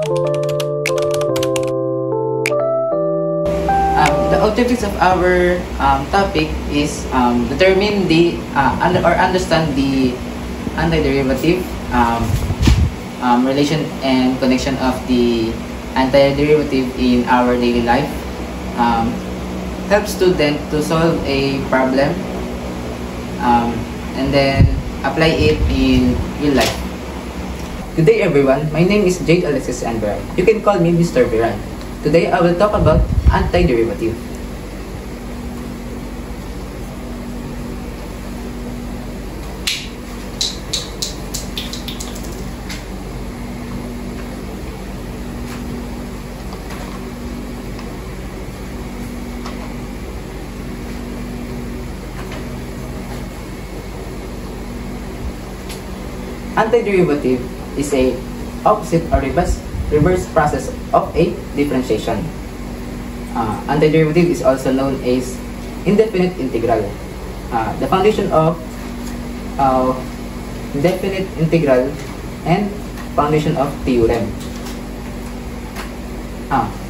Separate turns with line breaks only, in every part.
The objectives of our topic is determine the understand the antiderivative relation and connection of the antiderivative in our daily life. Help student to solve a problem and then apply it in real life. Good day everyone, my name is Jade Alexis Anveran. You can call me Mr. Veran. Today I will talk about antiderivative. Antiderivative is a opposite or reverse process of a differentiation. Antiderivative is also known as indefinite integral. The foundation of indefinite integral and foundation of theorem.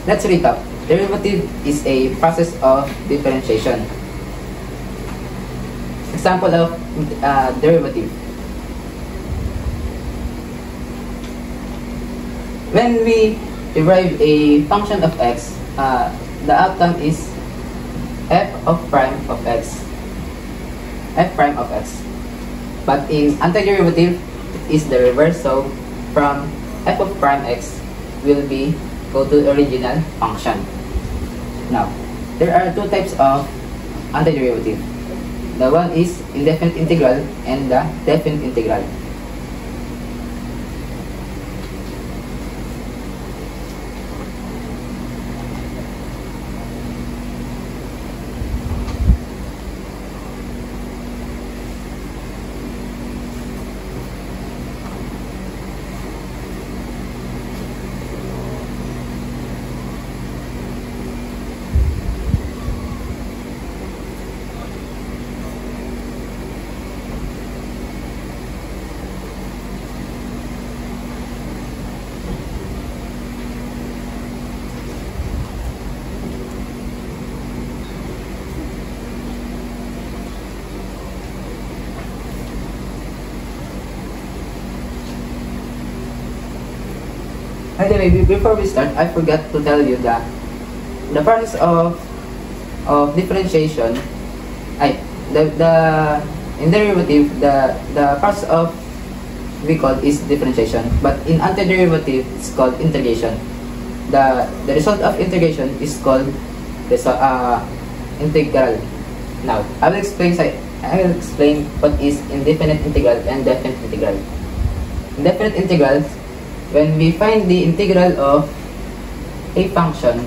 Let's recap. Derivative is a process of differentiation. Example of derivative. When we derive a function of x, the outcome is f of prime of x. F prime of x. But in antiderivative, it is the reverse. So from f of prime x will be go to original function. Now, there are two types of antiderivative. The one is indefinite integral and the definite integral. By the way, before we start, I forgot to tell you that the process of differentiation, in derivative, the process of we call is differentiation, but in antiderivative it's called integration. The result of integration is called integral. Now I will explain what is indefinite integral and definite integral. Indefinite integral, when we find the integral of a function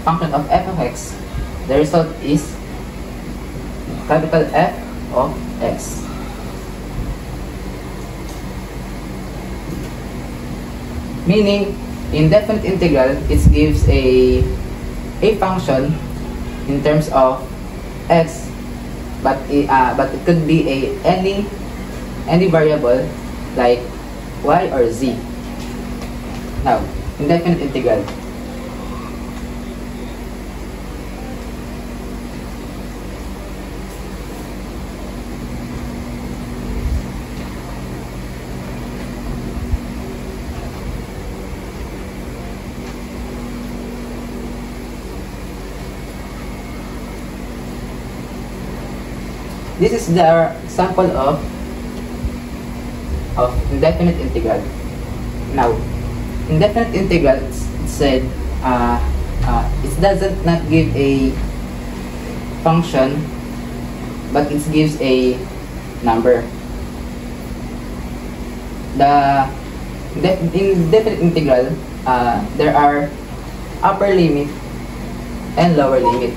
of f of x, the result is capital F of x. Meaning, in definite integral, it gives a function in terms of x, but it could be any variable like y or z. Now, indefinite integral. This is the example of indefinite integral. Now, indefinite integral, it said it doesn't not give a function, but it gives a number. In definite integral, there are upper limit and lower limit.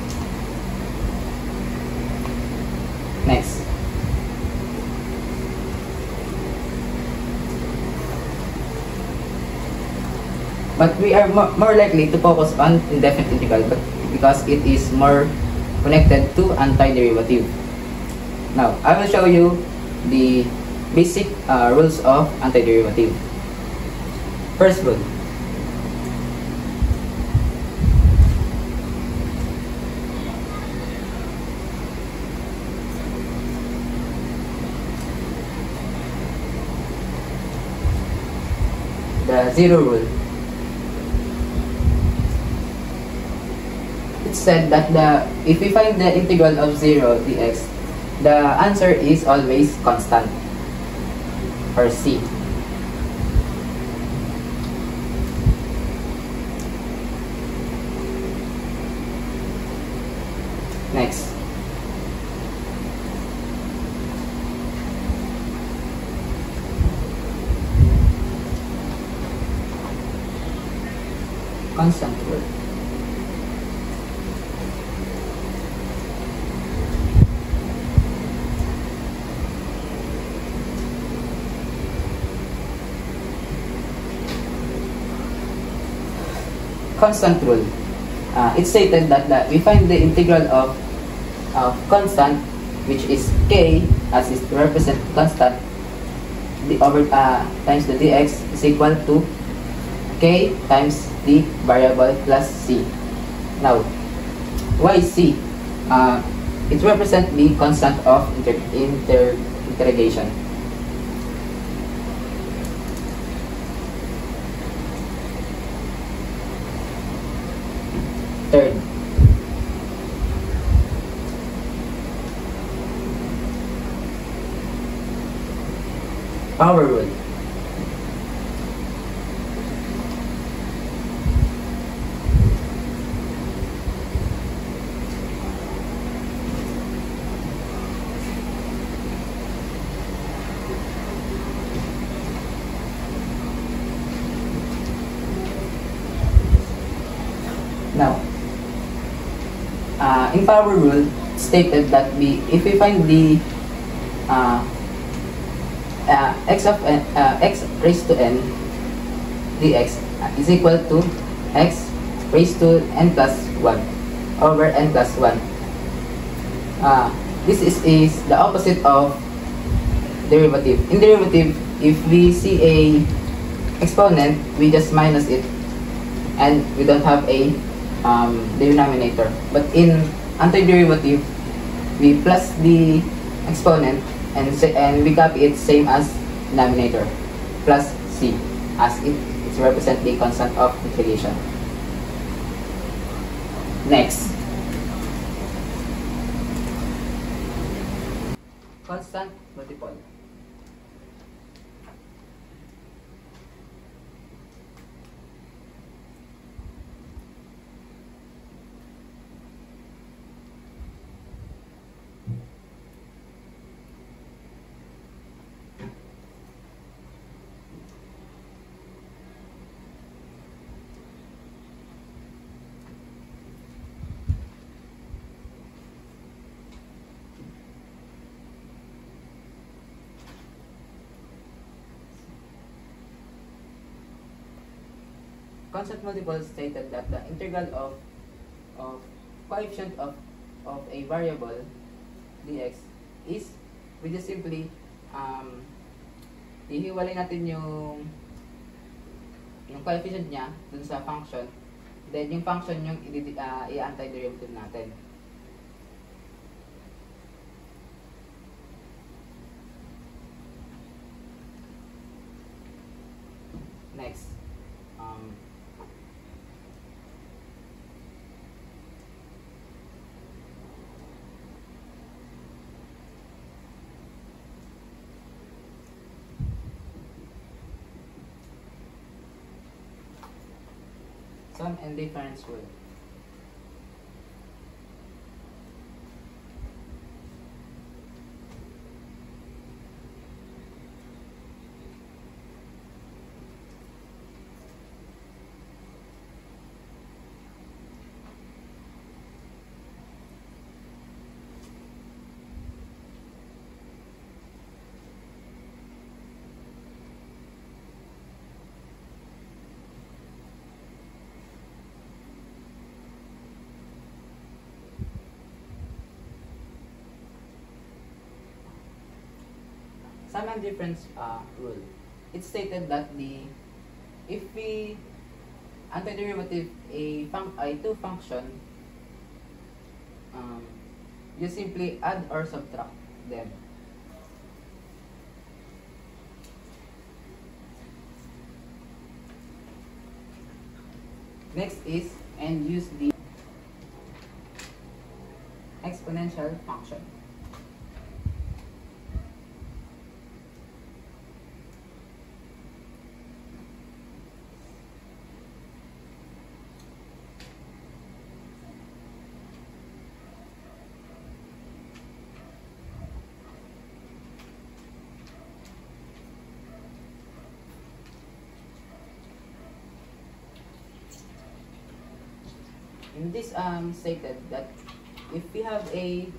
Next. But we are more likely to focus on indefinite integral because it is more connected to antiderivative. Now, I will show you the basic rules of antiderivative. First rule. The zero rule. It said that if we find the integral of 0 dx, the answer is always constant, or C. Next. Constant rule. Constant rule. It stated that we find the integral of constant, which is k, as is represent constant, over times the dx is equal to k times the variable plus c. Now, why c? It represents the constant of integration. Third, power rule. Now, in power rule, stated that if we find the x raised to n dx is equal to x raised to n plus 1 over n plus 1. This is the opposite of derivative. In derivative, if we see a exponent, we just minus it and we don't have a denominator. But in antiderivative, we plus the exponent and we copy it same as denominator, plus c, as it represents the constant of integration. Next, constant multiple. Constant multiple stated that the integral of coefficient of a variable dx is, we just simply ihiwalay natin yung coefficient niya dun sa function, then yung function yung i-antiderivative natin. Next, sum and difference rule. Sum difference rule. It stated that if we antiderivative a two function, you simply add or subtract them. Next is and use the exponential function. In this stated that if we have a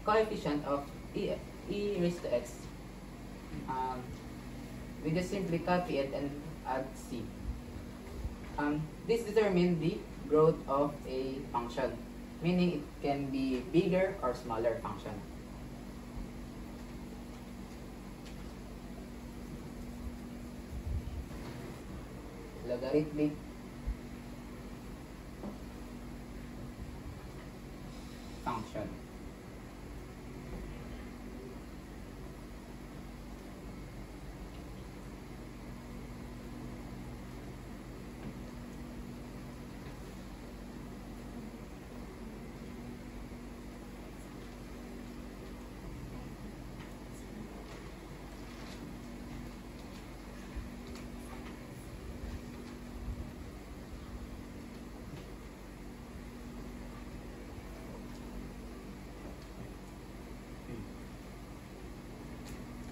coefficient of e raised to x, we just simply copy it and add c. This determines the growth of a function, meaning it can be bigger or smaller function. Logarithmic function.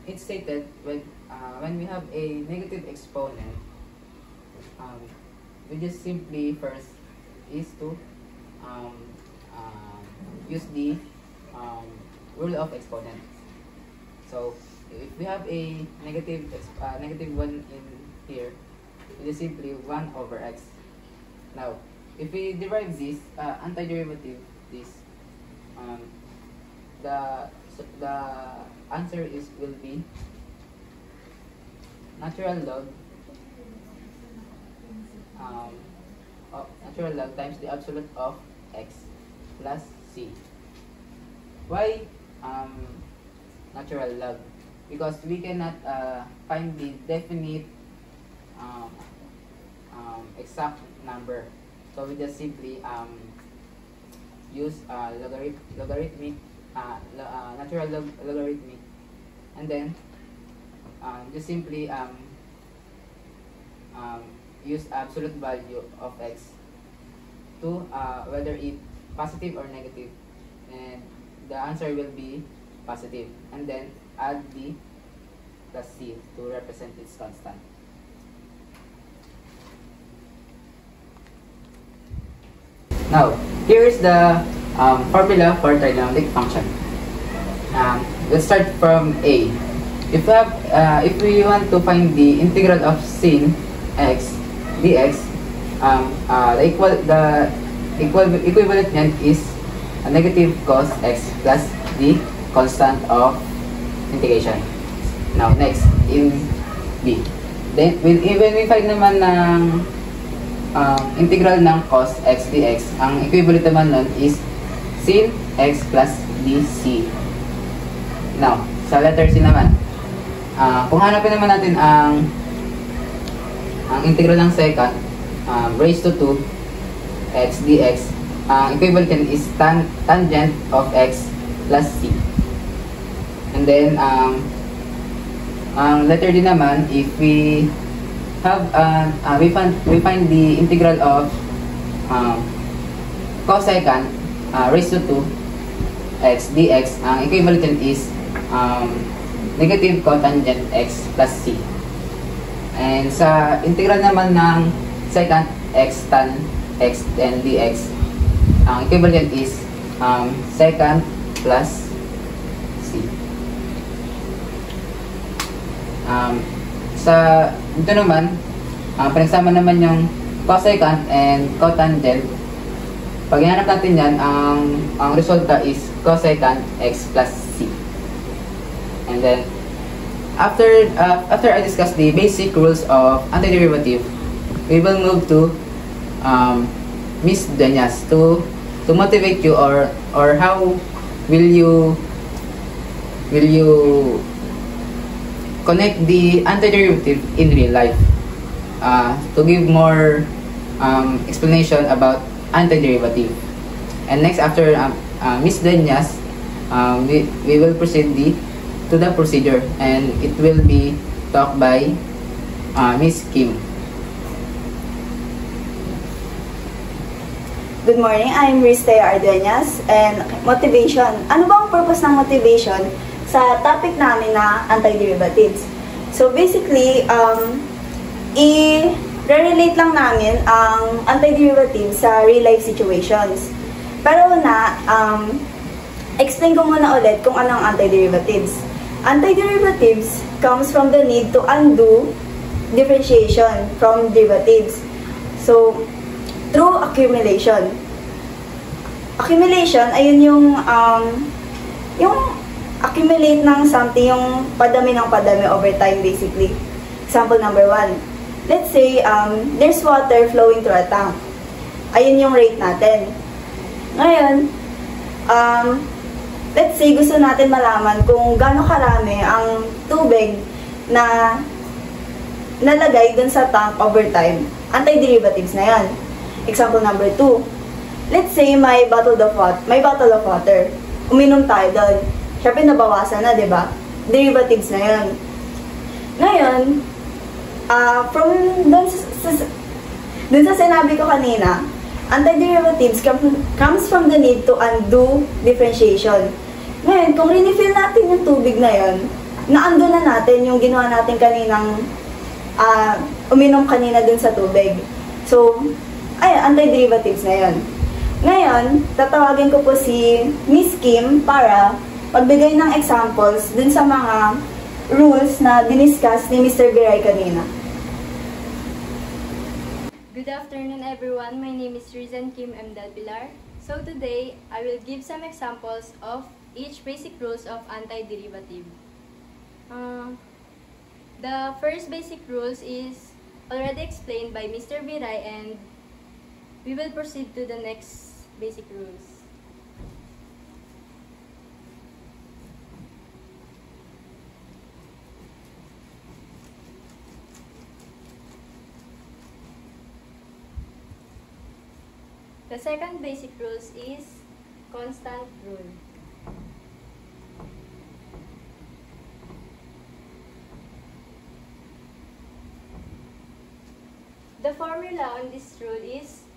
It stated when we have a negative exponent, we just simply first is to use the rule of exponent. So if we have a negative one in here, it is simply 1 over x. Now, if we derive this antiderivative, this the answer will be natural log times the absolute of x plus c. Why natural log? Because we cannot find the definite exact number, so we just simply use logarithmic natural logarithmic, and then just simply use absolute value of x to whether it positive or negative, and the answer will be positive, and then add the plus c to represent its constant. Now, here is the formula for trigonometric function. Let's start from A. If we want to find the integral of sin x dx, the equivalent niyan is a negative cos x plus the constant of integration. Now, next in B. Then when we find naman ng integral ng cos x dx, ang equivalent naman nun is sin x plus dc. Now, sa letter C naman, kung hanapin naman natin ang integral ng secant, raised to 2 x dx, ang equivalent is tangent of x plus c. And then, ang letter D naman, if we have we find the integral of cosecant raised to 2 x dx, ang equivalent is negative cotangent x plus c. And sa integral naman ng secant x tan x and dx, ang equivalent is secant plus c. Sa ito naman, pinagsama naman yung cosecant and cotangent Pag hinanap natin yan, ang resulta is cosecant x plus c. And then, after I discuss the basic rules of antiderivative, we will move to Miss Dueñas to motivate you, or how will you connect the antiderivative in real life, to give more explanation about antiderivative. And next, after Miss Dueñas, we will proceed to the procedure, and it will be taught by Miss Kim.
Good morning, I'm Riste Ardueñas, and motivation. Ano ba ang purpose ng motivation sa topic namin na antiderivatives? So basically, i-relate lang namin ang antiderivatives sa real life situations. Pero una, explain ko muna ulit kung ano ang antiderivatives. Antiderivatives comes from the need to undo differentiation from derivatives. So, through accumulation. Accumulation, ayun yung accumulate ng something, yung padami ng padami over time basically. Example number 1. Let's say, there's water flowing through a tank. Ayun yung rate natin. Ngayon, let's say gusto natin malaman kung gaano karami ang tubig na nalagay dun sa tank over time. Antiderivatives na yan. Example number 2. Let's say may bottle of water. Uminom tayo doon. Siyempre nabawasan na, 'di ba? Derivatives na 'yon. Ngayon, from dun sa sinabi ko kanina, antiderivatives comes from the need to undo differentiation. Ngayon, kung refill natin yung tubig na 'yon, na-undo na natin yung ginawa natin kaninang uminom kanina dun sa tubig. So, antiderivatives na yun. Ngayon, tatawagin ko po si Miss Kim para magbigay ng examples dun sa mga rules na diniscuss ni Mr. Biray kanina.
Good afternoon everyone, my name is Rizan Kim M. Dalpilar. So today, I will give some examples of each basic rules of antiderivative. The first basic rules is already explained by Mr. Biray, and we will proceed to the next basic rules. The second basic rules is constant rule. The formula on this rule is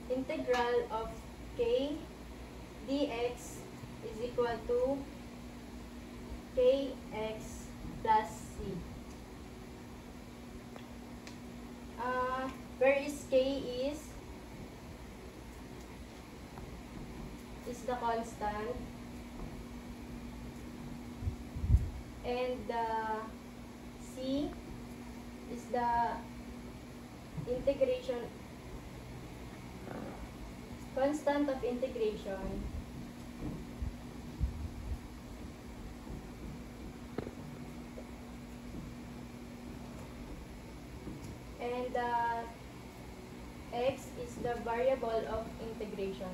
integral of k dx is equal to kx plus c. Where is k is the constant, and the c is the integration, constant of integration, and the x is the variable of integration.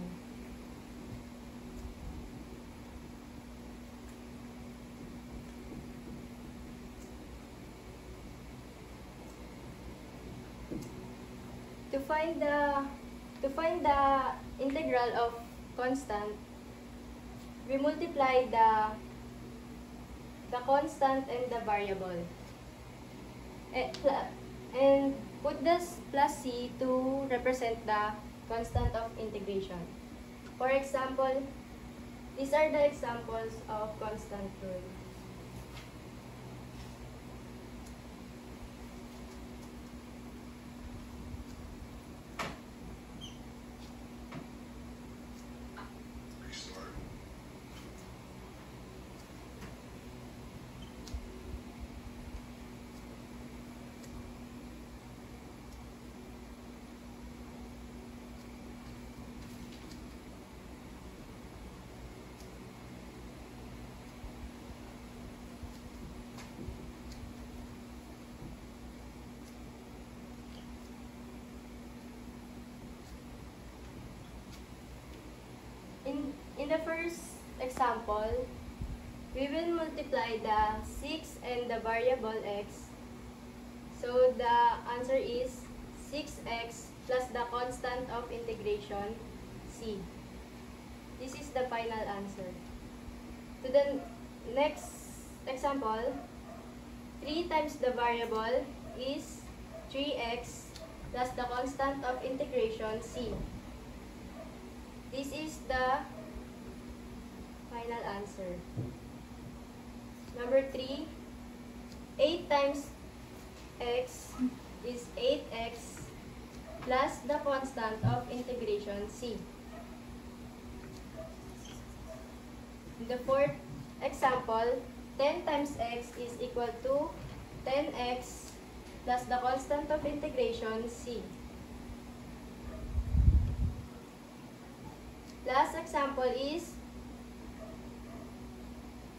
To find the integral of constant, we multiply the constant and the variable, and put this plus c to represent the constant of integration. For example, these are the examples of constant rule. In the first example, we will multiply the 6 and the variable x. So the answer is 6x plus the constant of integration c. This is the final answer. To the next example, 3 times the variable is 3x plus the constant of integration c. This is the final answer. Number 3, 8 times x is 8x plus the constant of integration c. In the fourth example, 10 times x is equal to 10x plus the constant of integration c. Last example is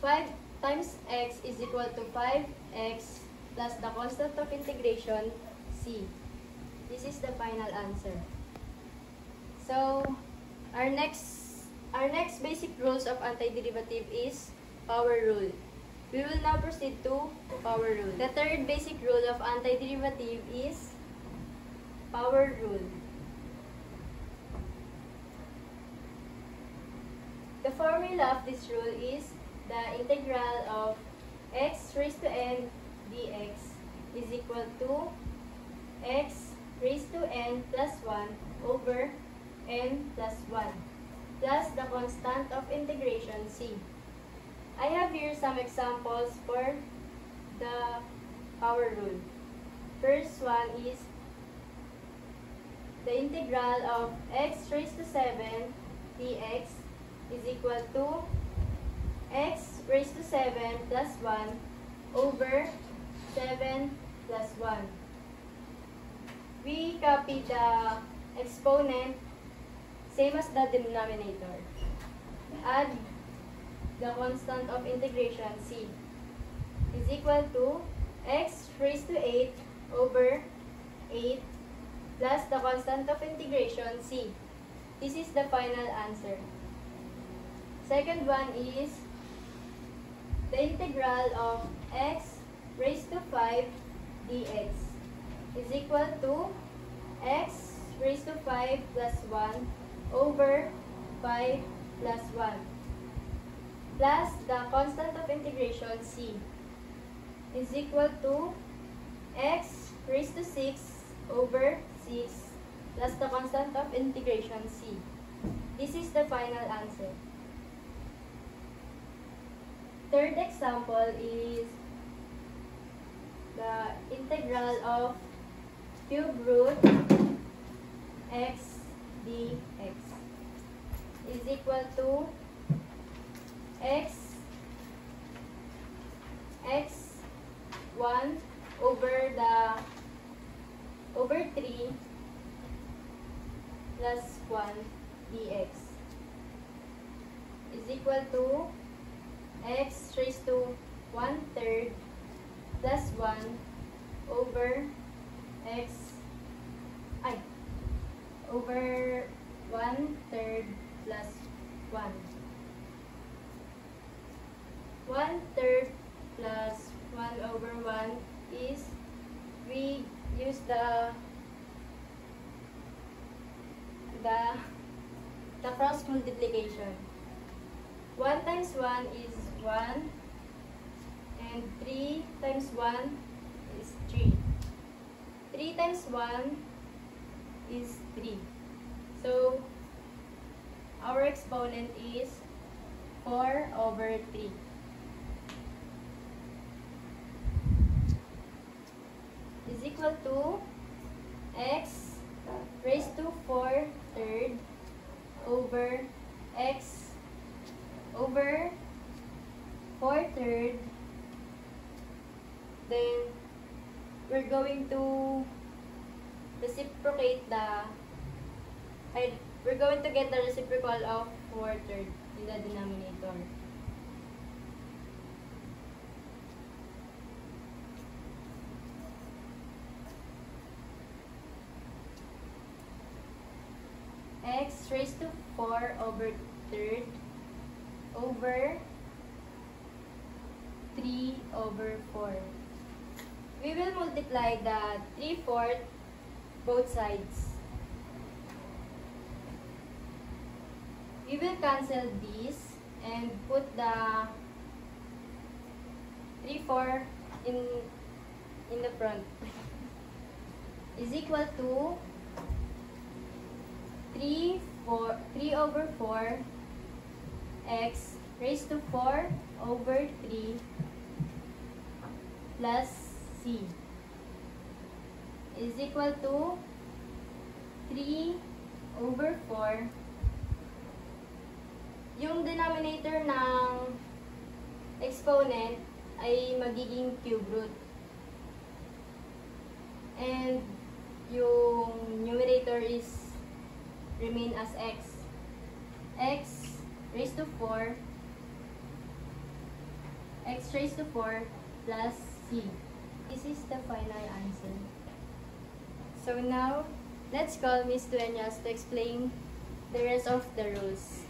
5 times x is equal to 5x plus the constant of integration c. This is the final answer. So, our next basic rules of antiderivative is power rule. We will now proceed to power rule. The third basic rule of antiderivative is power rule. The formula of this rule is the integral of x raised to n dx is equal to x raised to n plus 1 over n plus 1 plus the constant of integration c. I have here some examples for the power rule. First one is the integral of x raised to 7 dx is equal to x raised to 7 plus 1 over 7 plus 1. We copy the exponent same as the denominator. Add the constant of integration c is equal to x raised to 8 over 8 plus the constant of integration c. This is the final answer. Second one is the integral of x raised to 5 dx is equal to x raised to 5 plus 1 over 5 plus 1 plus the constant of integration c is equal to x raised to 6 over 6 plus the constant of integration c. This is the final answer. Third example is the integral of cube root x dx is equal to x 1 over 3 plus 1 dx is equal to x raised to 1/3 plus 1 over over 1/3 plus 1. 1/3 plus 1 over 1 is, we use the cross multiplication. 1 times 1 is 1 and 3 times 1 is 3. 3 times 1 is 3. So, our exponent is 4 over 3. Is equal to x raised to 4/3 over x over 4/3. Then, we're going to reciprocate we're going to get the reciprocal of 4/3 in the denominator. X raised to 4 over 3rd over 3 over 4. We will multiply the 3/4 both sides. We will cancel this and put the 3/4 in the front. Is equal to 3 over 4 x raised to 4 over 3 plus c is equal to 3 over 4. Yung denominator ng exponent ay magiging cube root. And yung numerator is remain as x. X raised to 4 plus c. This is the final answer. So now, let's call Miss Dueñas to explain the rest of the rules.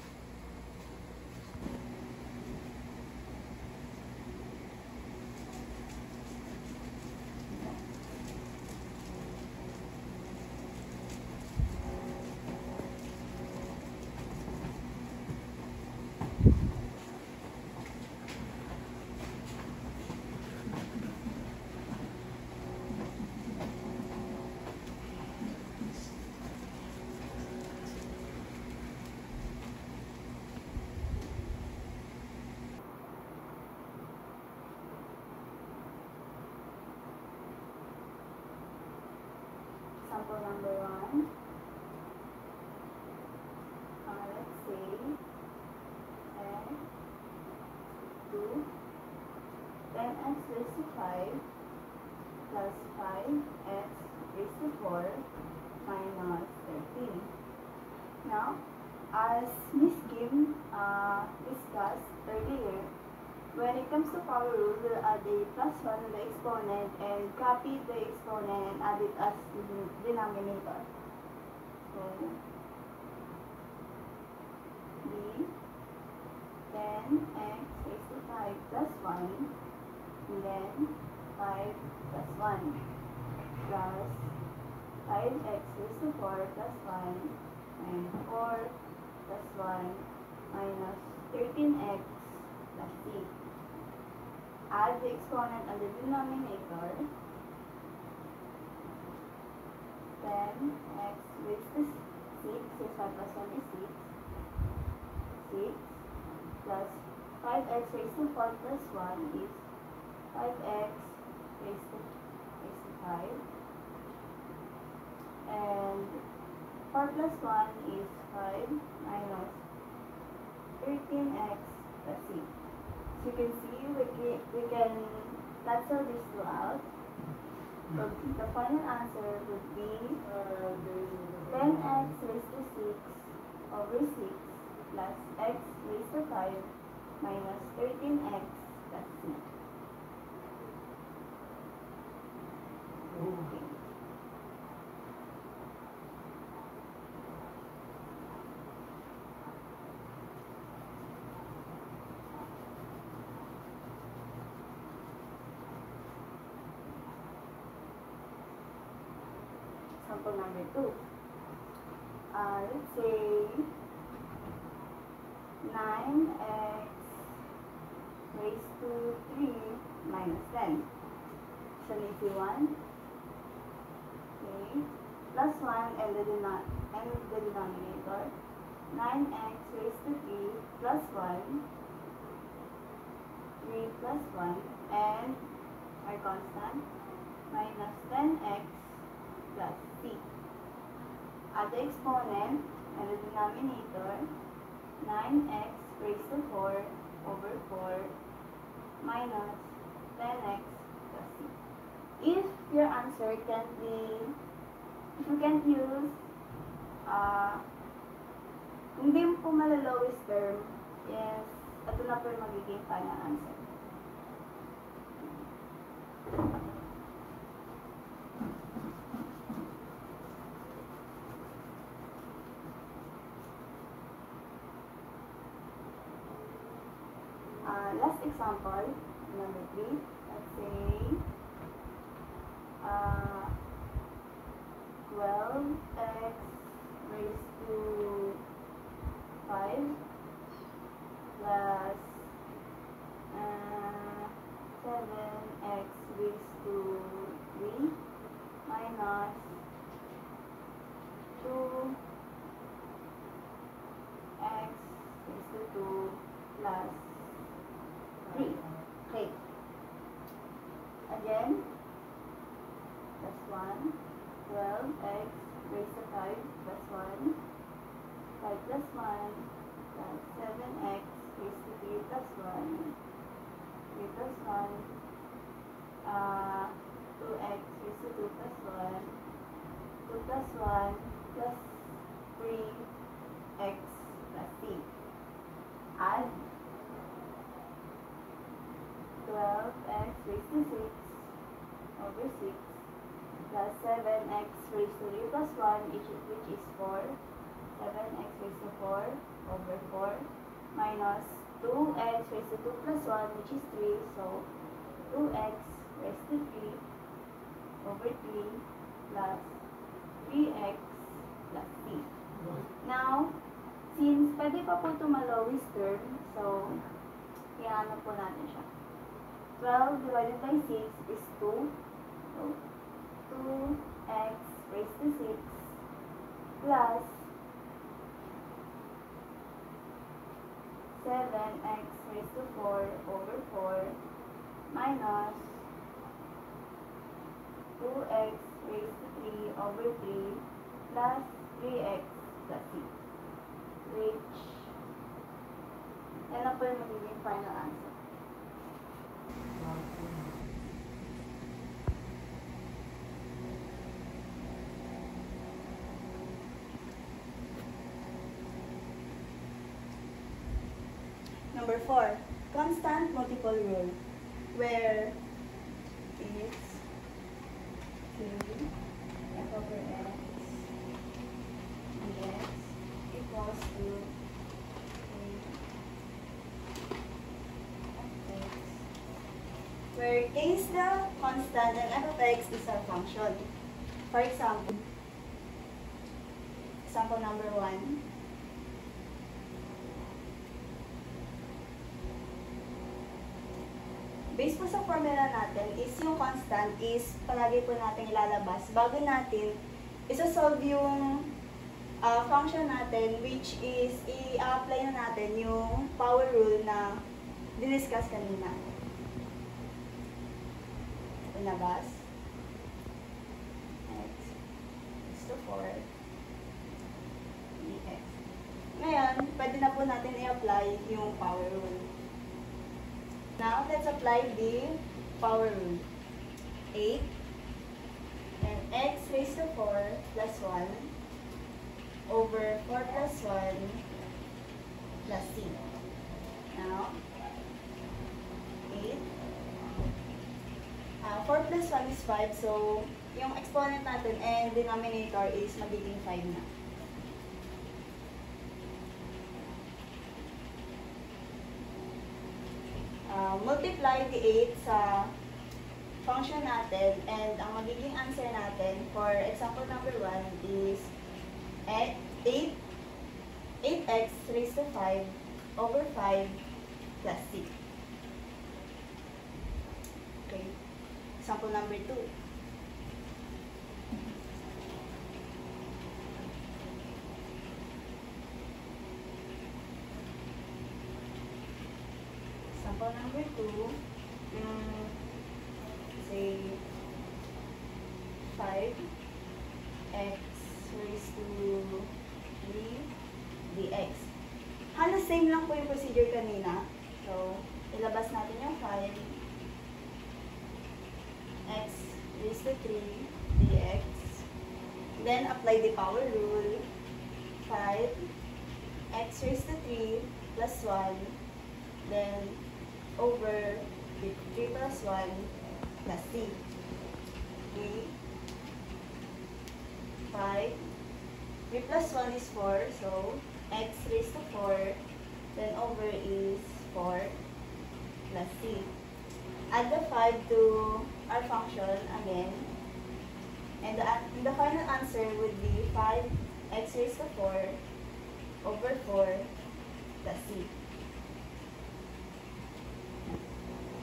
Example number 1. Let's say x 2 10x raised to 5 plus 5x raised to 4 minus 13. Now, as Miss Kim discussed earlier, when it comes to power rule, we'll add a plus 1 in the exponent and copy the exponent and add it as the denominator. So, b 10x raised to 5 plus 1 and then 5 plus 1 plus 5x raised to 4 plus 1 and 4 plus 1 minus 13x plus c. Add the exponent and the denominator. 10x raised to 6, so 5 plus 1 is 6. 6 plus 5x raised to 4 plus 1 is 5x raised to 5. And 4 plus 1 is 5 minus 13x plus c. So you can see we can cancel this two out. So the final answer would be 10x raised to 6 over 6 plus x raised to 5 minus 13x plus c. Okay. Example number 2. Let's say 9x raised to 3 minus 10. It's an easy one. Okay. Plus 1 and the denominator. 9x raised to 3 plus 1. 3 plus 1 and our constant minus 10x plus c. Add the exponent and the denominator. 9x raised to 4 over 4 minus 10x plus c. If your answer can't be, if you can't use, kung di mo po malalowest term, is, ito na po yung magiging final answer. Last example, number 3. Let's say 12x raised to 5 plus 7x raised to 3 minus 2x raised to 2 plus 3. Okay. Again, plus 1, 12x raised to 5 plus 1, 5 plus 1 plus 7x raised to 3 plus 1, 3 plus 1, 2x raised to 2 plus 1, 2 plus 1 plus 3x plus c. Add 12x raised to 6 over 6 plus 7x raised to 3 plus 1, which is 4. 7x raised to 4 over 4 minus 2x raised to 2 plus 1, which is 3. So 2x raised to 3 over 3 plus 3x plus c. Now, since pwede pa po ito ma-lowest term, so iano po natin siya. 12 divided by 6 is 2. So 2x raised to 6 plus 7x raised to 4 over 4 minus 2x raised to 3 over 3 plus 3x plus c, which yan na po yung magiging final answer. Number 4, constant multiple rule, where is f over x dx equals to f(x), where a is the constant and f of x is a function. For example, number 1. Based po sa formula natin is yung constant is palagi po natin ilalabas bago natin isa-solve yung function natin, which is i-apply na natin yung power rule na diniscuss kanina. Ilabas. X is to 4 dx. Ngayon, pwede na po natin i-apply yung power rule. Now, let's apply the power rule. 8 and x raised to 4 plus 1 over 4 plus 1 plus c. Now, 8. 4 plus 1 is 5, so yung exponent natin and denominator is magiging 5 na. Multiply the 8 sa function natin, and ang magiging answer natin for example number 1 is 8x raised to 5 over 5 plus 6. Okay. Example number 2. Example number 2, say 5x raised to 3 dx. Halos same lang po yung procedure kanina. So, ilabas natin yung 5x raised to 3 dx. Then, apply the power rule. 5x raised to 3 plus 1. Then, over 3 plus 1 plus c. Okay. 5. 3 plus 1 is 4. So, x raised to 4. Then, over is 4. plus c. Add the 5 to our function again. And the final answer would be 5x raised to 4 over 4 plus c.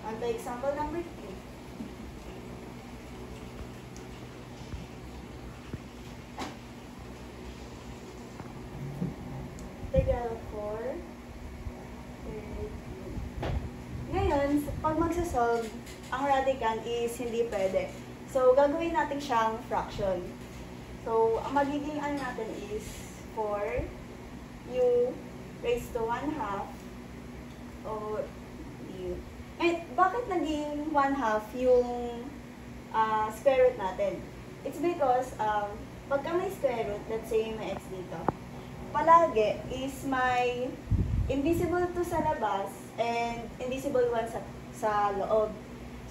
On to example number 3. Integral of 4. Ngayon, pag magsasolve, ang radicand is hindi pwede. So, gagawin natin siyang fraction. So, ang magiging ano natin is 4u raised to 1/2 or u. And bakit naging 1/2 yung square root natin? It's because pagka may square root, let's say may x dito, palagi is may invisible to sa labas and invisible one sa loob.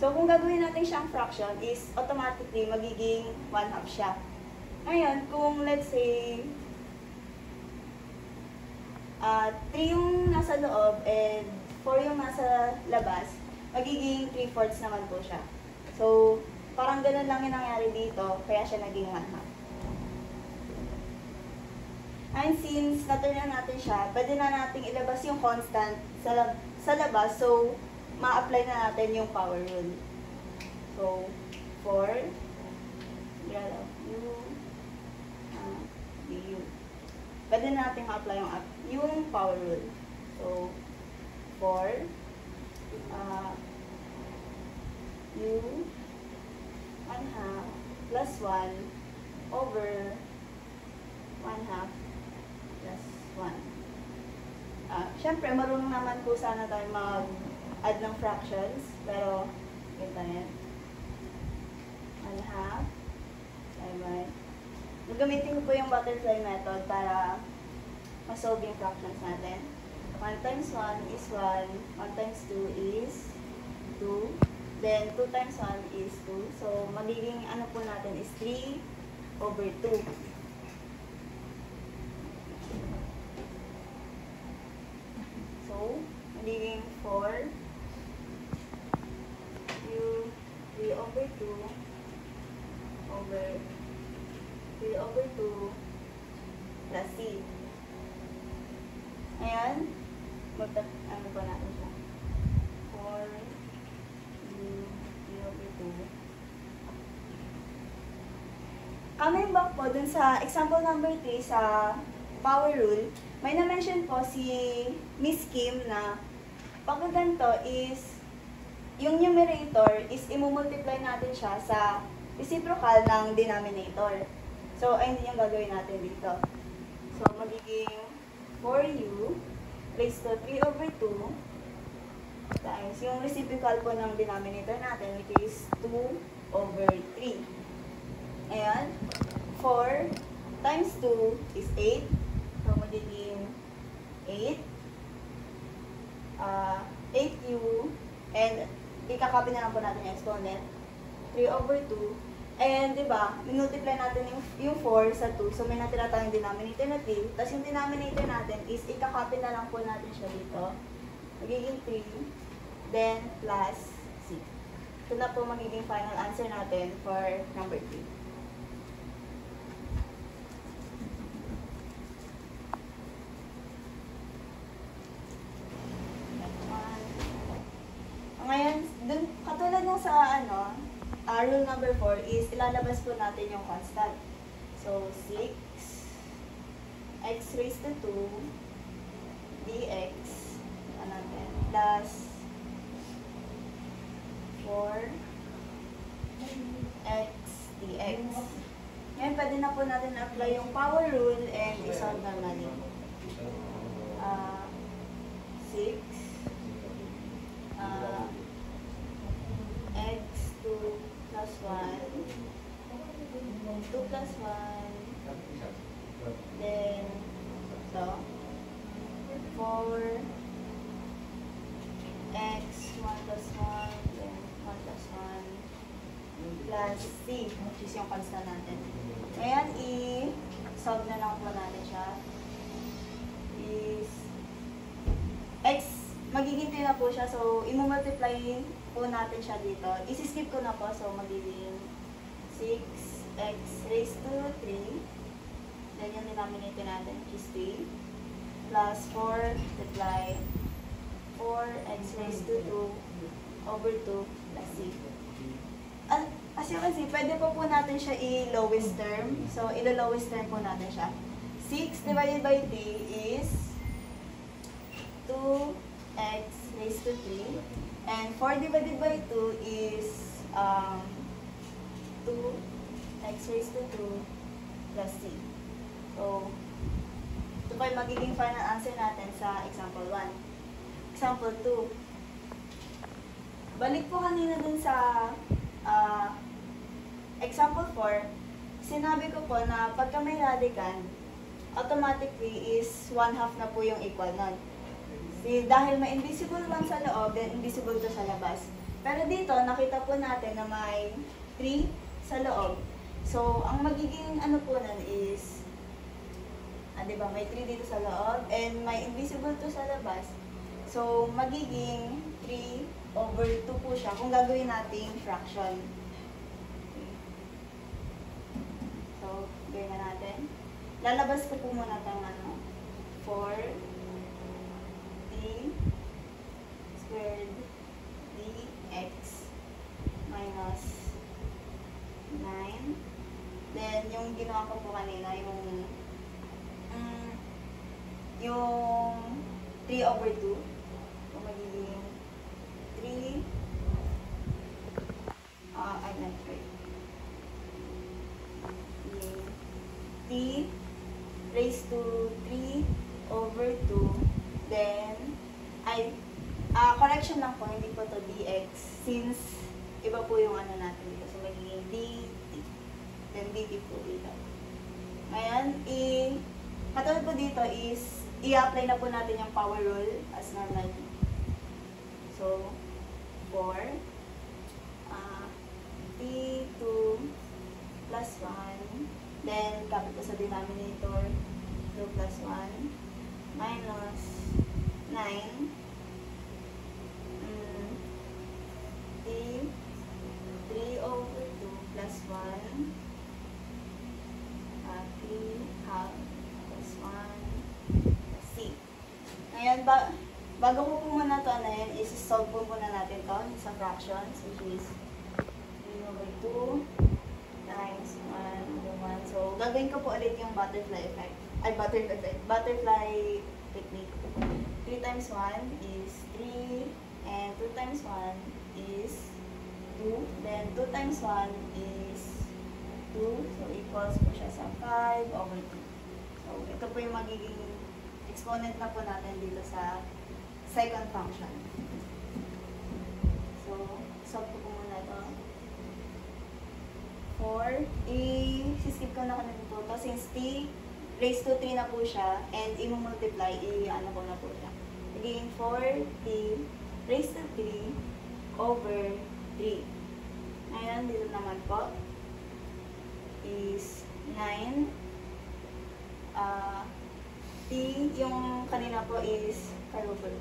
So, kung gagawin natin siyang fraction is automatically magiging 1/2 siya. Ngayon, kung let's say 3 yung nasa loob and 4 yung nasa labas, magiging 3/4 naman po siya. So, parang ganun lang yung nangyari dito, kaya siya naging 1/2. And since na-turn na natin siya, pwede na natin ilabas yung constant sa labas, so ma-apply na natin yung power rule. So, 4 integral of u du. Pwede na natin ma-apply yung power rule. So, 4 u 1/2 plus 1 over 1/2 plus 1. Siyempre, marunong naman po sana tayo mag-add ng fractions, pero ganito yan. 1/2 divided. Gagamitin ko po yung butterfly method para ma-solve yung fractions natin. 1 times 1 is 1, 1 times 2 is 2, then 2 times 1 is 2. So, magiging ano po natin is 3 over 2. So, magiging 4 u 3 over 2 over 3 over 2 plus c. Ayan. Ano po natin siya? 4 u 3 over 2. Coming back po dun sa example number 3 sa power rule, may na-mention po si Miss Kim na pag ganito is yung numerator is imumultiply natin siya sa reciprocal ng denominator. So, ayun din yung gagawin natin dito. So, magiging 4u raised to 3 over 2 times yung reciprocal po ng denominator natin, which is 2 over 3. Ayan. 4 times 2 is 8. So, magiging 8. 8u. And, ikakopy na lang po natin yung exponent. 3 over 2. And, di ba, minultiply natin yung 4 sa 2. So, may natira tayong denominator na 3. Tapos, yung denominator natin is ikakopy na lang po natin siya dito. Magiging 3. Then, plus 6. Ito na po magiging final answer natin for number 3. Ngayon, dun, katulad ng sa rule number 4 is ilalabas po natin yung constant. So, 6 x raised to 2 dx plus 4 x dx. Ngayon, pwede na po natin apply yung power rule and isolve naman yun. 6 x2 plus 1 2 plus 1 then ito 4 x 1 plus 1 then 1 plus 1 plus c, which is yung constant natin. Ngayon, i-solve na lang po natin siya. Is x magiging 3 na po siya. So, i-multiply po natin siya dito. Isi-skip ko na po. So, magiging 6x raised to 3. Then, yung denominator natin is 3. Plus 4 multiply 4x raised to 2 over 2 plus c. As you can see, pwede po natin siya i-lowest term. So, i-lowest term po natin siya. 6 divided by 3 is 2x raised to 3. And 4 divided by 2 is 2x raised to 2 plus c. So, ito po yung magiging final answer natin sa example 1. Example 2. Balik po kanina dun sa example 4. Sinabi ko po na pagka may radicand, automatically is 1/2 na po yung equal nun. Dahil may invisible 1 sa loob, then invisible 2 sa labas. Pero dito, nakita po natin na may 3 sa loob. So, ang magiging ano po nun is, diba, may 3 dito sa loob, and may invisible 2 sa labas. So, magiging 3 over 2 po siya kung gagawin nating fraction. Okay. So, gawin na natin. Lalabas ko po muna itong 4d squared dx minus 9. Then, yung ginawa ko po kanina, yung 3 over 2. So, magiging 3, I'm not right. T raised to 3 over 2. Then, correction lang po, hindi po to dx. Since, iba po yung ano natin dito. So, magiging dt. Then, dt po dito. Ngayon, katulad po dito is, i-apply na po natin yung power rule as normal. So, 4 t2 plus 1, then kapit ko sa denominator 2 plus 1 minus 9 t 3 over 2 plus 1 3 half plus 1 plus c. Ngayon, bago ko po muna ito, is-solve po muna natin ito sa fractions, which is 3 over 2 times 1 over 1. So, gagawin ko po ulit yung butterfly effect. Butterfly technique. 3 times 1 is 3, and 2 times 1 is 2. Then, 2 times 1 is 2. So, equals po siya sa 5 over 2. So, ito po yung magiging exponent na po natin dito sa second function. So, solve ko po muna ito. 4. I-skip ko na kami dito. Since t raised to 3 na po siya, and i-multiply, i-ano ko na po siya. Again, 4t raised to 3 over 3. Ngayon, dito naman po is 9. T, yung kanina po is 5 over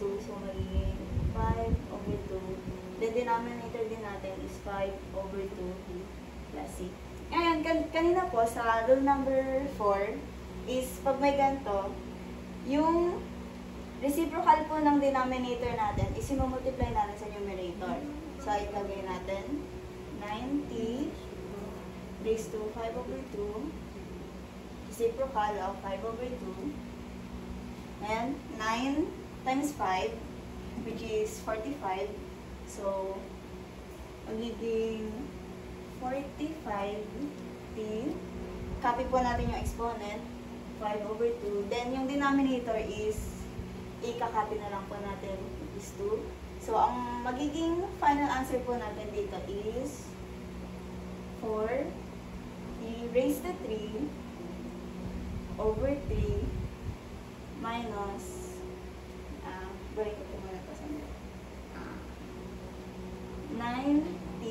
2. So, magiging 5 over 2. The denominator din natin is 5 over 2 plus c. Ngayon, kanina po sa rule number 4 is pag may ganito, yung reciprocal po ng denominator natin is i-multiply natin sa numerator. So, ilagay natin 9t raised to 5 over 2, reciprocal of 5 over 2, and 9 times 5, which is 45. So, magiging 45t. Copy po natin yung exponent, 5 over 2. Then, yung denominator is, ikakopy na lang po natin, which is 2. So, ang magiging final answer po natin dito is 4t raised to 3 over 3 minus, break ko po muna ito sa 9t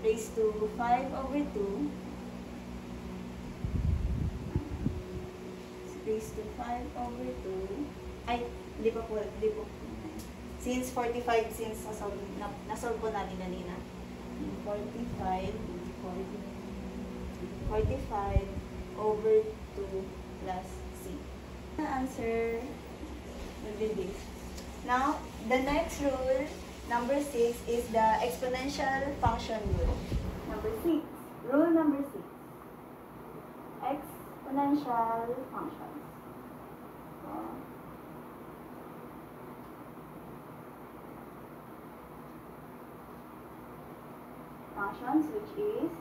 raised to 5 over 2 raised to 5 over 2 Ay, hindi pa po. Since 45, since nasolve po natin kanina. 45 over 2 plus C. The answer will be this. Now, the next rule, number 6, is the exponential function rule. Number 6. Rule number 6. Exponential functions. Functions which is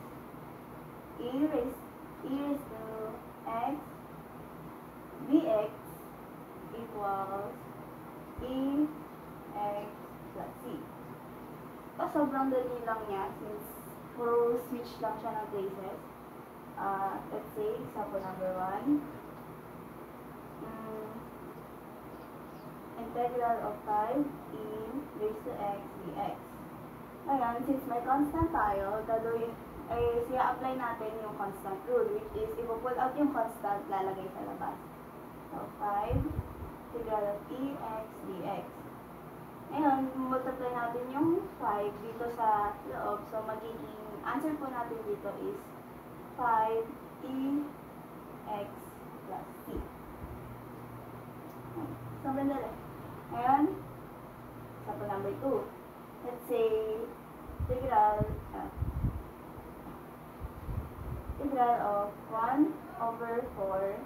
e raised to x dx equals x plus c. Sobrang dali lang niya since puro switch lang siya ng places. Let's say, example number 1. Integral of 5 e raised to x dx. Ngayon, since may constant tayo, gagawin, ay siya-apply natin yung constant rule, which is, ipo-pull out yung constant, lalagay sa labas. So, 5 integral of x dx. Ngayon, multiply natin yung 5 dito sa loob. So, magiging answer po natin dito is 5 x plus c. So, bandali. Ngayon, example number 2. Let's say, integral of 1 over 4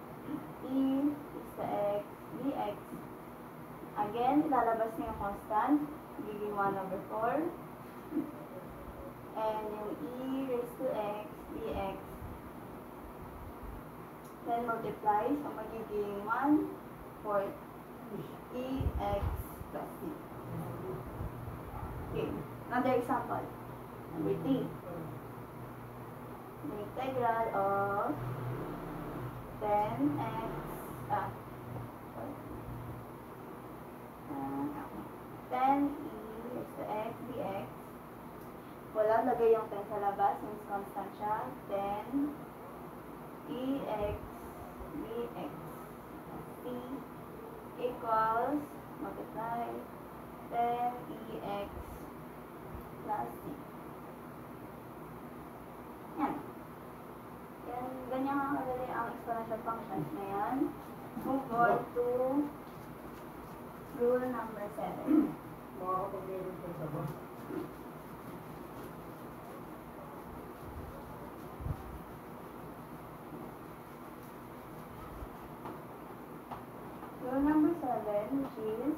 e is to x dx. Again, ilalabas na yung constant, giving 1 over 4. And yung e raised to x dx. Then multiply, so magiging 1/4 ex plus c. Okay, another example. Number 3. The integral of 10x 10 e is to x dx. Wala, lagay yung 10 sa labas since constant siya. 10 ex dx c equals, multiply, 10 ex plus c. Yan. Ganyan nga kadali ang exponential functions na yan. Move on to rule number 7. Rule number 7, which is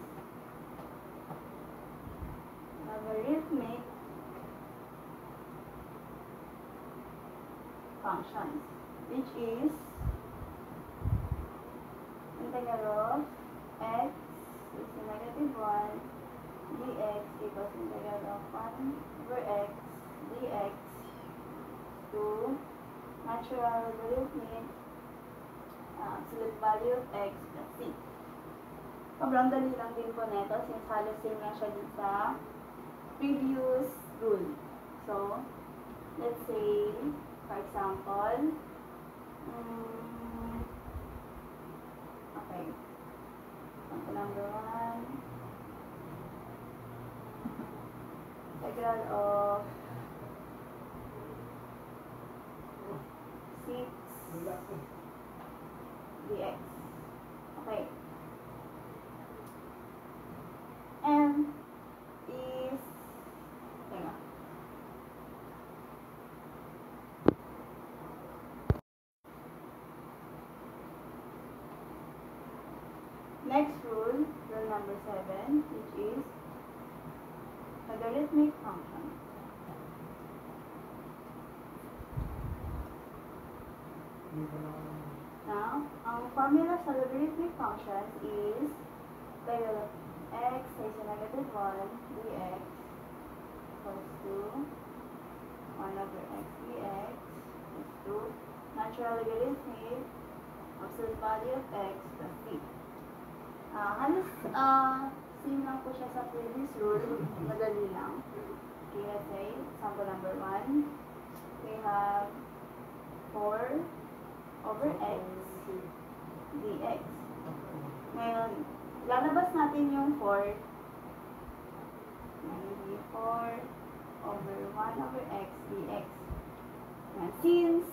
logarithmic functions, which is integral of x is to negative 1 dx equals integral of 1 over x dx to natural logarithmic absolute value of x plus c. Sobrang dali lang din po neto since halos same lang siya din sa previous rule. So, let's say, for example, okay, example number 1, integral of 6 dx. Okay. And is, teka. Next rule, rule number 7, which is logarithmic function. Now, ang formula sa logarithmic functions is integral of x raised to negative 1 dx equals to 1 over x dx equals to natural logarithmic absolute value of x plus c. Halos same lang po siya sa previous rule, madali lang. Okay, let's say, example number 1, we have 4 over x dx. Ngayon, lalabas natin yung 4. Magiging 4 over 1 over x dx. Yan. Since,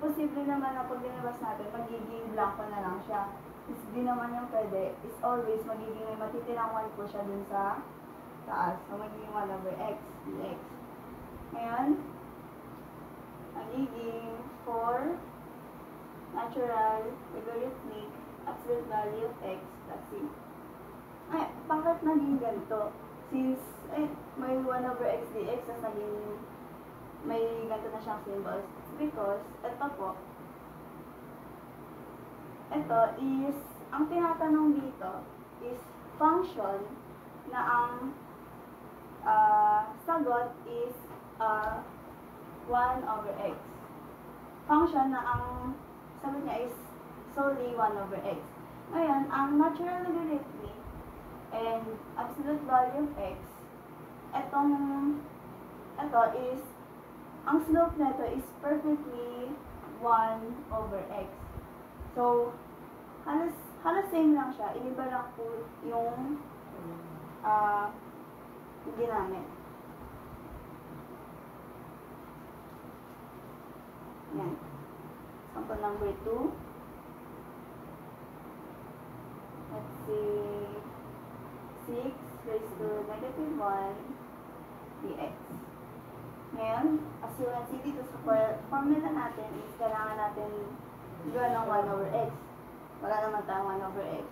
posible naman na pag dinabas natin, magiging blanco na lang siya. Is di naman yung pwede, is always magiging may matitirang 1 po siya dun sa taas. So, magiging 1 over x dx. Ngayon, magiging 4 natural logarithmic absolute value of x plus c. Ay, bakit naging ganito? Since, may 1 over x dx, as naging, may ganito na siyang symbols. Because, ito po, ito is, ang tinatanong dito is function na ang sagot is 1 over x. Function na ang sagot niya is solely 1 over x. Ngayon, ang natural logarithmic and absolute value of x, ito is, ang slope nito is perfectly 1 over x. So, halos same lang siya. Iniba lang po yung ginamit. Yan. Sample number 2. Let's see. 6 raised to negative 1 dx. Ngayon, as you can see dito sa formula natin is kailangan natin gawin ng 1 over x. Wala naman tayong 1 over x.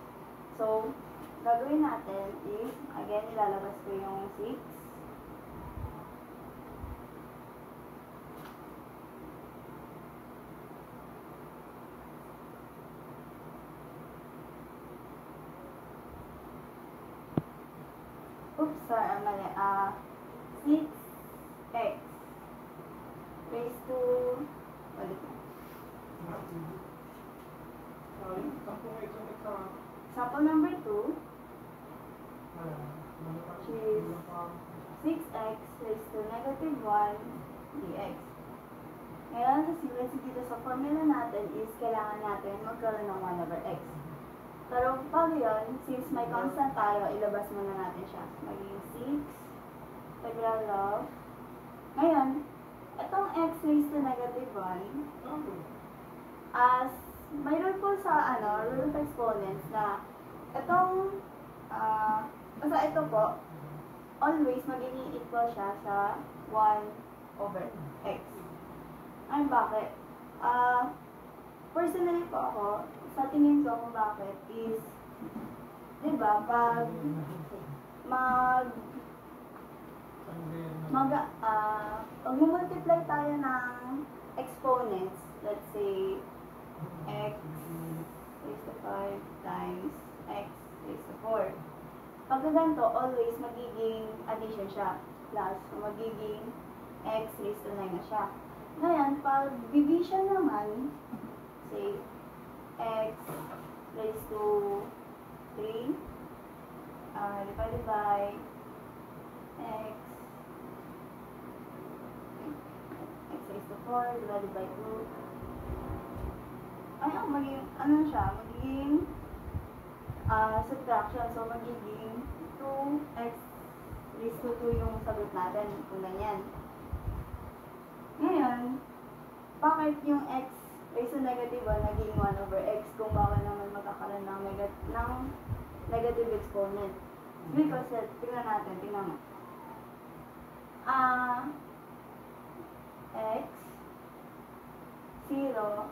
So, gagawin natin is, again, ilalabas ko yung 6. Oops, sorry, mali. 6x raised to, ulit na. Sample number 2, which is 6x raised to negative 1 dx. Ngayon, as you can see dito sa formula natin is kailangan natin magkaroon ng 1 over x. Pero pag yun, since may constant tayo, ilabas muna natin siya. Magiging 6 integral of, ngayon, itong x raised to negative 1, as mayroon po sa rule of exponents na itong basta ito po always magiging equal siya sa 1 over x. Ay, bakit? Personally po ako, sa tingin ko kung bakit is, diba, pag mag-multiply tayo ng exponents, let's say x raised to 5 times x raised to 4. Pag ganito, always magiging addition siya. Plus, magiging x raised to 9 na siya. Ngayon, pag division naman, say, x raised to 3 divided by x raised to 4 divided by 2. Ayun, magiging, magiging subtraction. So, magiging 2x raised to 2 yung sagot natin, kung ganyan. Ngayon, bakit yung x raised to negative 1 naging 1 over x kung bawal naman magkakaroon ng negative exponent? Because, tingnan natin, tingnan mo. X, 0,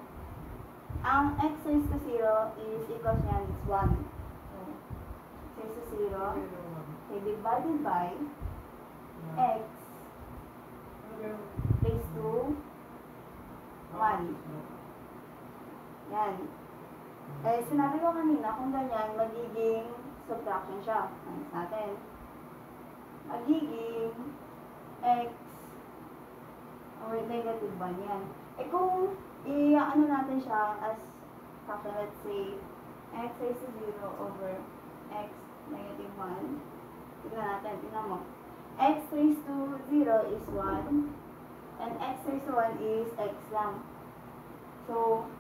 ang x raised to 0 is equals niyan is 1. So, raised to 0, okay, divided by x raised to 1. Yan. Eh, sinabi ko kanina, kung ganyan, magiging subtraction siya. Ano natin? Magiging x over negative 1 yan. Eh, kung i-ano natin siya as factor, let's say, x raised to 0 over x negative 1. Tignan natin, tignan mo. X raised to 0 is 1, and x raised to 1 is x lang. So,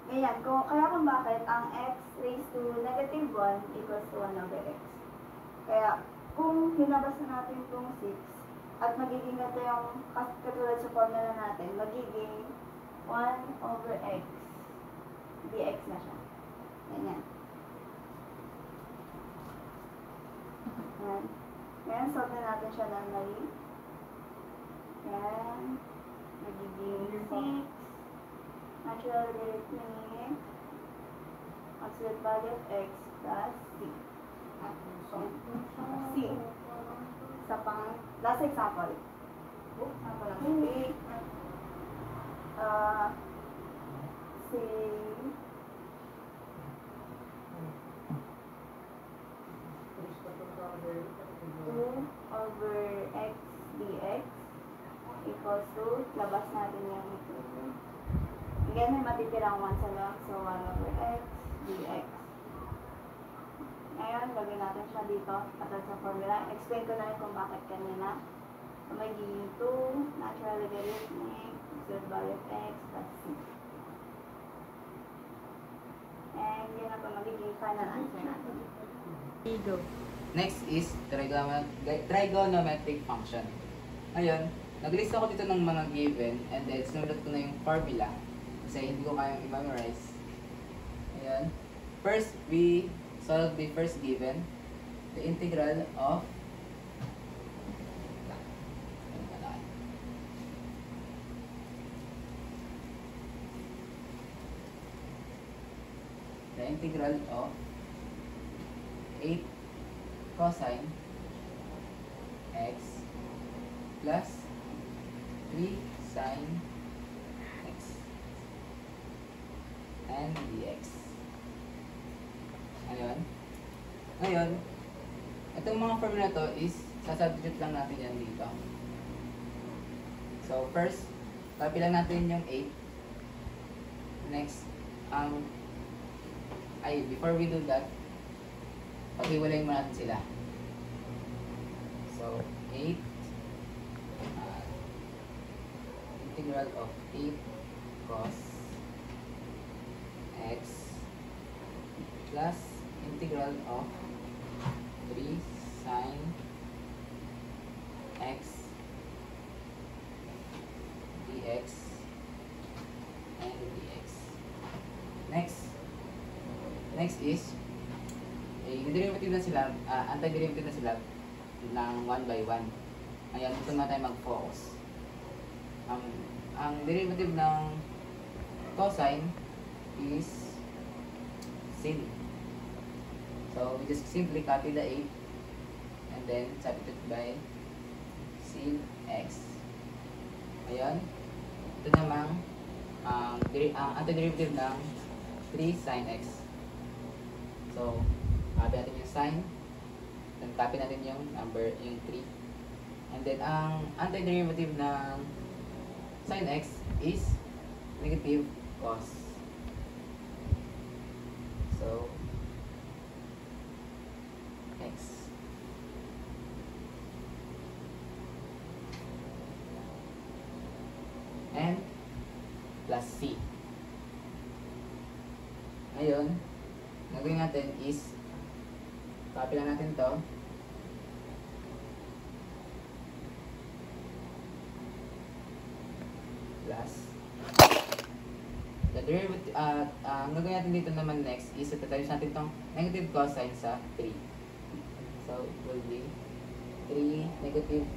Ganyan, kaya kung bakit ang x raised to negative 1 equals to 1 over x. Kaya, kung hinabas na natin itong 6, at magiging ito yung katulad sa formula natin, magiging 1 over x dx na siya. Ganyan. Yan. Ngayon, solve na natin siya normally. Yan. Magiging 6. Natural arithmetic. Absolute value of x plus c. C. Sa pang, last example. Example lang. C. Over x dx equals to, labas natin yung ito. Again, may matitirang 1 sa loob, so 1 over x dx. Ngayon, lagyan natin siya dito, patag sa formula. Explain ko na rin kung bakit kanina. So, magiging 2 natural logarithmic absolute value of x plus c. And yun na po magiging final answer natin.
Go.
Next is trigonometric function. Ngayon, naglist ako dito ng mga given and then sinulat ko na yung formula kasi hindi ko kayang i-memorize. Ayan. First, we solve the first given, the integral of the integral of 8 cosine x plus 3 sine x and dx. Ngayon, itong mga formula to is sasubstitute lang natin yan dito. So first, copy lang natin yung 8. Next, before we do that, paghiwalayin mo natin sila. So, 8 integral of 8 cos x plus integral of 3 sine x dx and dx. Next is yung derivative na sila, antiderivative na sila ng 1 by 1. Ayan, dito na tayo mag-focus. Ang derivative ng cosine is sin. So, we just simply copy the 8 and then substitute by sin x. Ayan. Ito namang ang antiderivative ng 3 sin x. So, copy natin yung sign, then copy natin yung number, yung 3. And then, ang antiderivative ng sin x is negative cos. So, x. And plus c. Ngayon, gagawin natin is copy lang natin to. Plus the derivative, ang gagawin natin dito naman next is itatrace natin tong negative cosine sa 3. So it will be 3 negative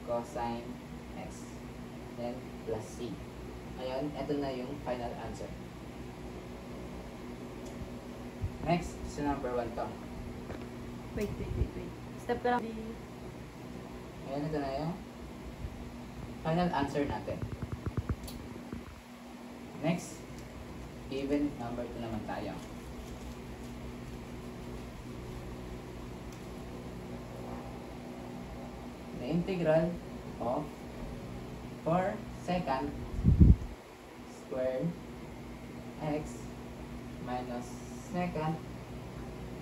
cosine x then plus c. Ayun, ito na yung final answer. Next, sa number 1 to.
Wait. Step ka lang.
Ayun, ito na yung final answer natin. Next, given number 2 naman tayo. The integral of 4 secant squared x minus secant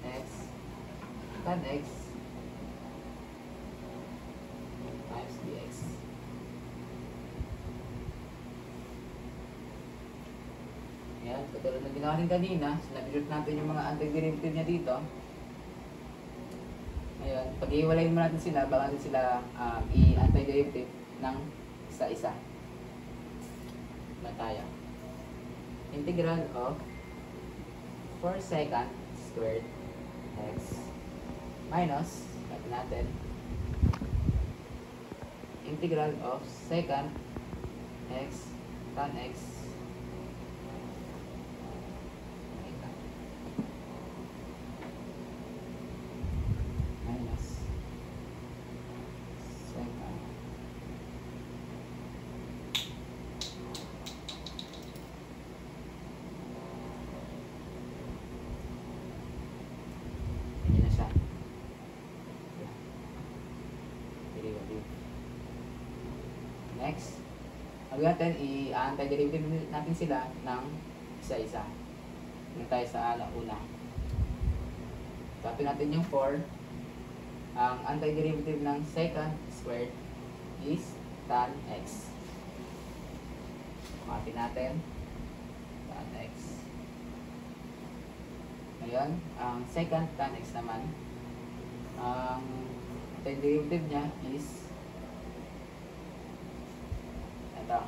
x tan x times dx. Ayan, katulad na ginawa rin kanina, sinabishoot natin yung mga antiderivative niya dito. Ngayon, pag-iwalayin mo natin sila, baka natin sila i-antiderivative ng isa-isa. Na tayo. Integral of 4 second squared x minus, natin, integral of second x tan x minus second hindi na siya derivative. Next, natin i-antiderivative natin sila ng isa-isa. Dito tayo sa una. Copy natin yung 4. Ang antiderivative ng second squared is tan x. Copy natin tan x. Ngayon, ang second tan x naman, ang antiderivative niya is ito,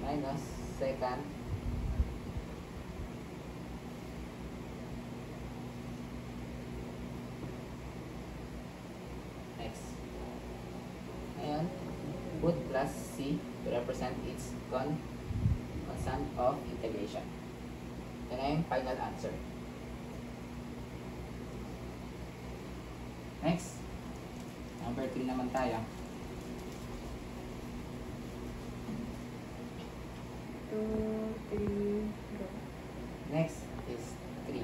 minus second x. Ngayon, put plus c to represent its constant of integration. Yan na yung final answer. Next, number 3 naman tayo.
2, 3, go.
Next is 3.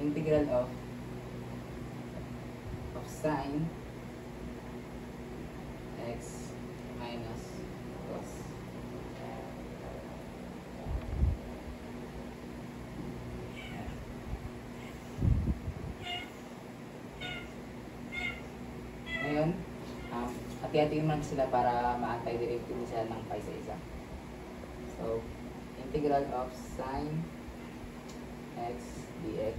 Integral of sine x minus cos. Ngayon, hati-hatiin man sila para ma-antiderivative sila ng pi sa isa. So, integral of sine x dx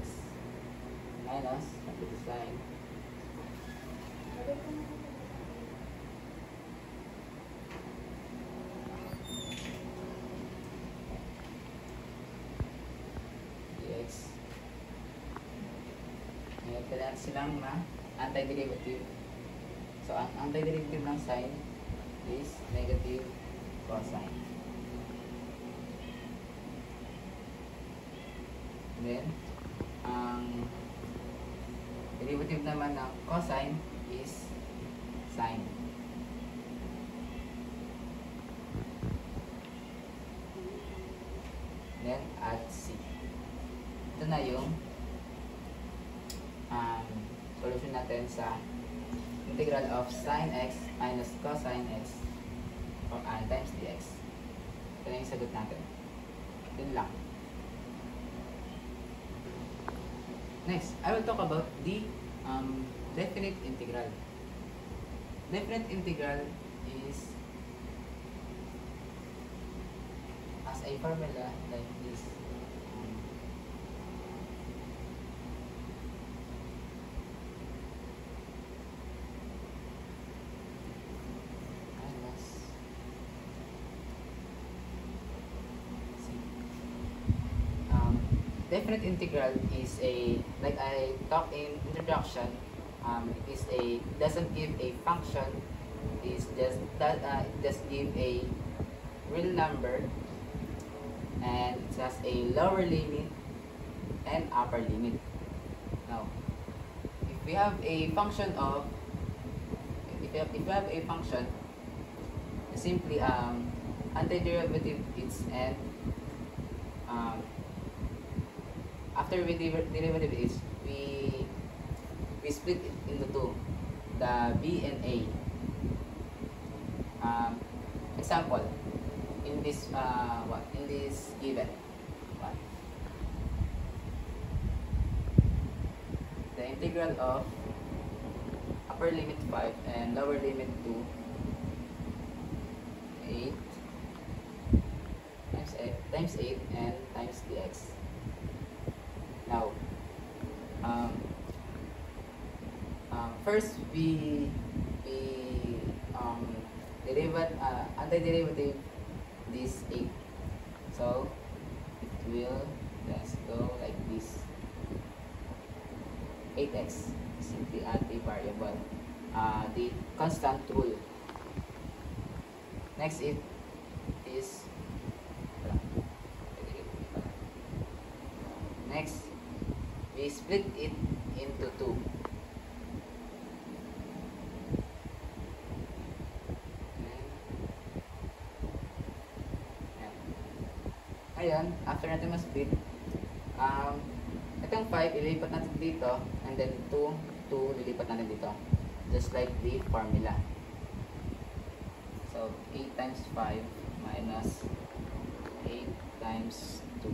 minus sine dx. Ngayon, kailangan silang ma-antiderivative. So, ang antiderivative ng sine is negative cosine. Then, ang derivative naman ng cosine is sine. Then, add c. Ito na yung solution natin sa integral of sine x minus cosine x times dx. Ito na yung sagot natin. Yun lang. Next, I will talk about the definite integral. Definite integral is as a formula like this. Definite integral is a, like I talked in introduction, is a, doesn't give a function, is just that just give a real number, and it has a lower limit and upper limit. Now, if we have a function of, if we have a function, simply antiderivative is and after we derivative is we split it into two, the b and a. Example, in this in this given one, the integral of upper limit 5 and lower limit 2, 8 times 8 and times dx. Now, first we antiderivative this 8. So it will just go like this. 8x, simply add a variable, the constant rule. Next it is next we split it into 2. Ngayon, after natin ma-split, itong 5 ililipat natin dito, and then 2 lilipat natin dito, just like the formula. So 8 times 5 minus 8 times 2.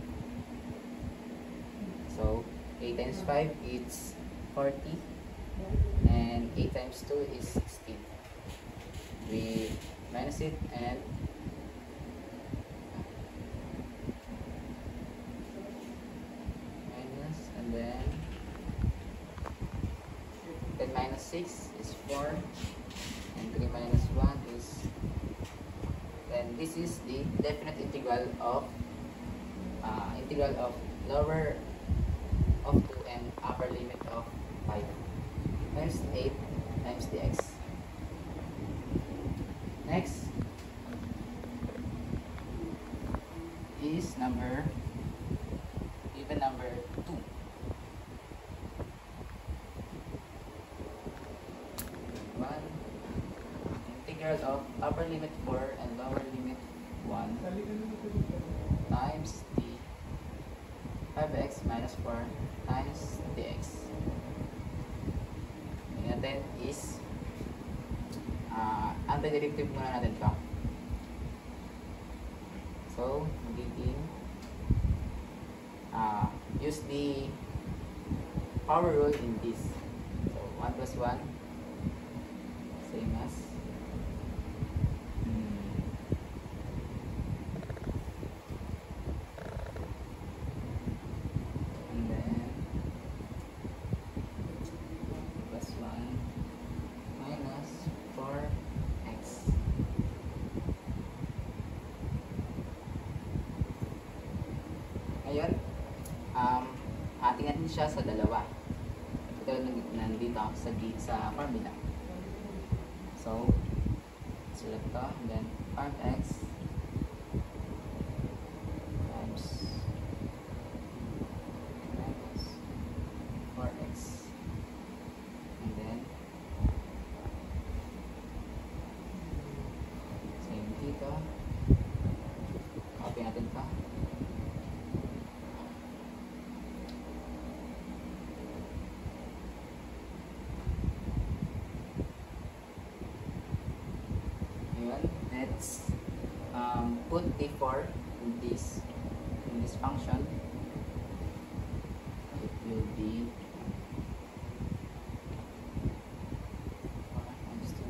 So 8 times 5 is 40, and 8 times 2 is 16. We minus it and then 10 minus 6 is 4, and 3 minus 1 is, then this is the definite integral of lower of 2 and upper limit of 5 times 8 times dx. Next is even number 2. Integral of upper limit 4 and lower limit 1 times the 5x minus 4 times dx. And then is antiderivative muna natin ito. So magiging use the power rule in this. So 1 plus 1 same as and then plus 1 minus 4x. Ngayon, ating natin siya sa dalawa. Ito nandito sa formula. So, select to, and then 5x times minus 4x, and then same dito, copy natin to. Let's put the 4 in this function. It will be 4 times 2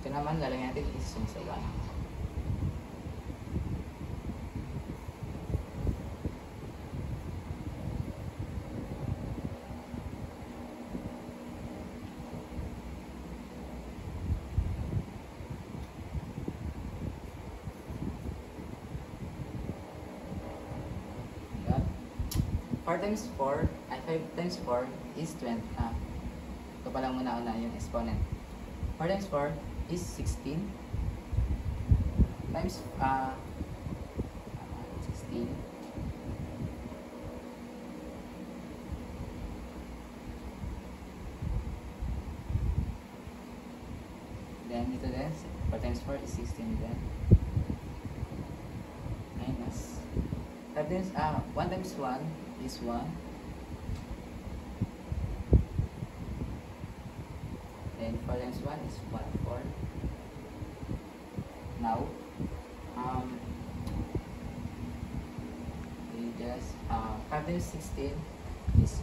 ito naman lalagyan natin is yung sa 1. Yan. 4 times 4 ay 5 times 4 is 20. Ito pa lang muna yung exponent. 4 times 4 is 16 times 16 then Then dito din, 4 times 4 is 16 then. Minus. 1 times 1 is 1. Then 4 times 1 is 1, 4. Now, we just 5 times 16 is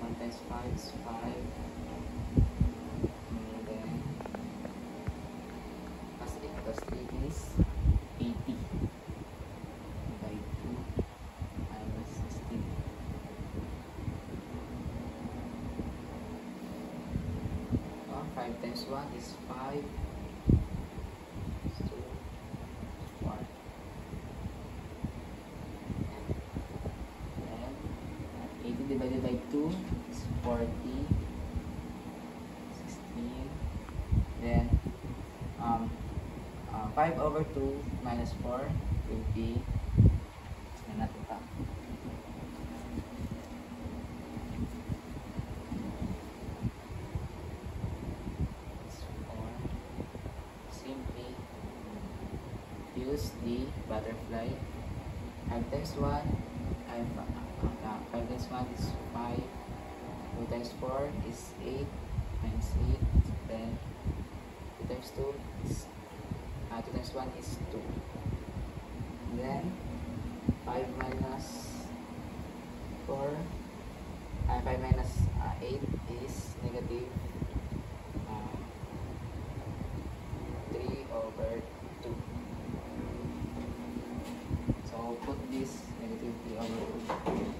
1 times 5 is 5. And then plus 8 plus 3 is 80 by 2 minus 16. 5 times 1 is 5. 2, 4. And 80 divided by 2 is 40. 16. Then 5 over 2 minus 4 will be natuta. Simply use the butterfly. 5 times 1 5 times 1 is 5. 2 times 4 is 8 minus 8. Then 2 times 2 is 2 times 1 is 2. Then 5 minus 4 5 minus 8 is negative 3 over 2. So put this negative 3 over 2.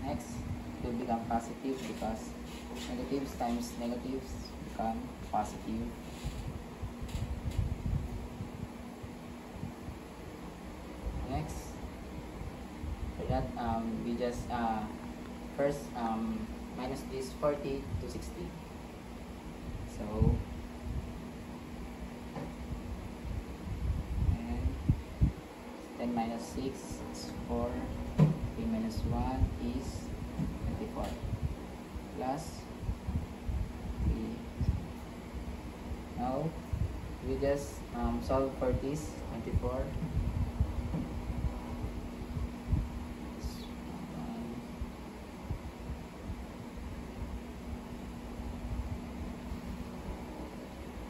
Next, it will become positive because negatives times negatives become positive. Next, for that we just first minus this 40 to 60. So and 10 minus 6 is 4. 3 minus 1 is 24 plus 3. Now we just solve for this 24.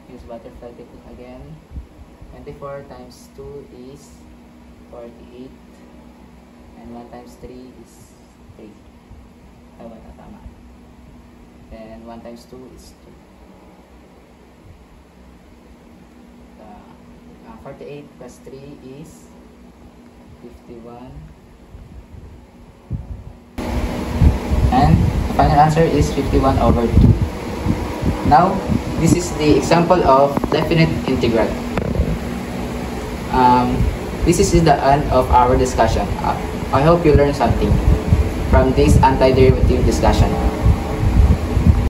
Use butterfly technique again. 24 times 2 is 48. And 1 times 3 is 3. Tama. Then 1 times 2 is 2. 48 plus 3 is 51. And the final answer is 51 over 2. Now, this is the example of definite integral. This is the end of our discussion. I hope you learned something from this antiderivative discussion.